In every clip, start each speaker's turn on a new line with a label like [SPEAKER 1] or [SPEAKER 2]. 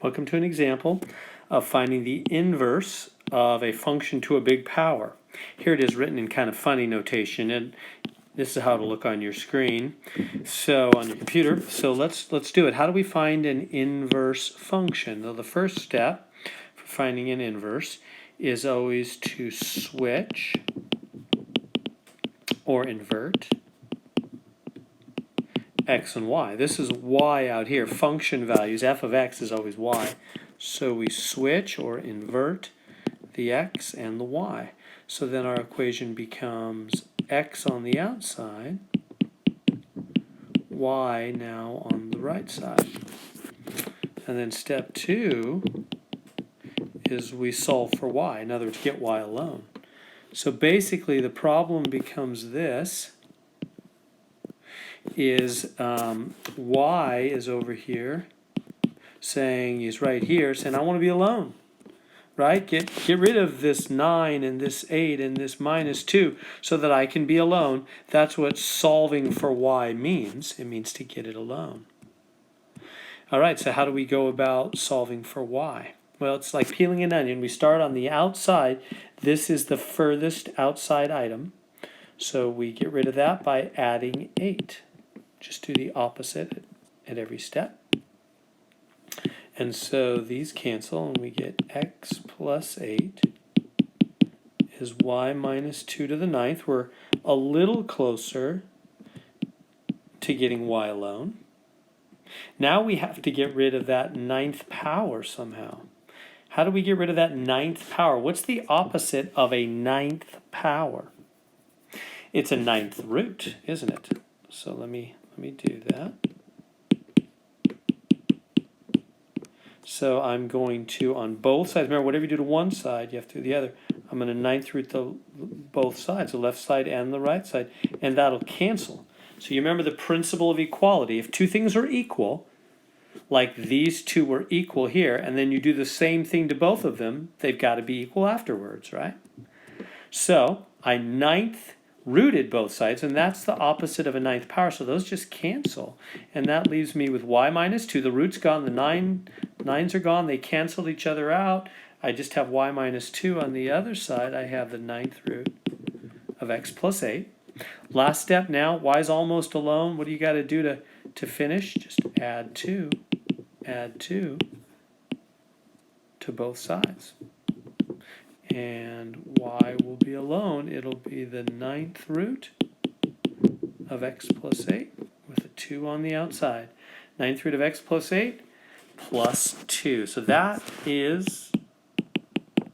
[SPEAKER 1] Welcome to an example of finding the inverse of a function to a big power. Here it is written in kind of funny notation, and this is how it'll look on your screen, so on your computer. So let's do it. How do we find an inverse function? Well, the first step for finding an inverse is always to switch or invert x and y. This is y out here. Function values, f of x is always y. So we switch or invert the x and the y. So then our equation becomes x on the outside, y now on the right side. And then step 2 is we solve for y. In other words, get y alone. So basically the problem becomes this. Y is over here saying, he's right here saying, I want to be alone, right? Get rid of this 9 and this 8 and this minus 2 so that I can be alone. That's what solving for y means. It means to get it alone. All right, so how do we go about solving for y? Well, it's like peeling an onion. We start on the outside. This is the furthest outside item. So we get rid of that by adding 8. Just do the opposite at every step. And so these cancel, and we get x plus 8 is y minus 2 to the 9th. We're a little closer to getting y alone. Now we have to get rid of that 9th power somehow. How do we get rid of that 9th power? What's the opposite of a 9th power? It's a 9th root, isn't it? So let me do that. So I'm going to, on both sides, remember whatever you do to one side, you have to do the other. I'm going to 9th root both sides, the left side and the right side, and that'll cancel. So you remember the principle of equality. If two things are equal, like these two were equal here, and then you do the same thing to both of them, they've got to be equal afterwards, right? So I 9th rooted both sides, and that's the opposite of a 9th power, so those just cancel. And that leaves me with y minus 2. The root's gone, the 9s are gone, they canceled each other out. I just have y minus 2. On the other side, I have the 9th root of x plus 8. Last step now, y's almost alone. What do you got to do to finish? Just add 2 to both sides. And y will be alone. It'll be the 9th root of x plus 8 with a 2 on the outside. 9th root of x plus 8 plus 2. So that is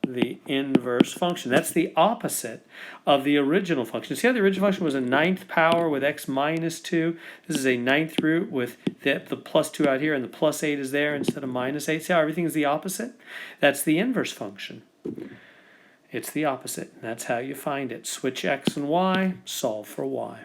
[SPEAKER 1] the inverse function. That's the opposite of the original function. See how the original function was a 9th power with x minus 2? This is a 9th root with the plus 2 out here, and the plus 8 is there instead of minus 8. See how everything is the opposite? That's the inverse function. It's the opposite, and that's how you find it. Switch x and y, solve for y.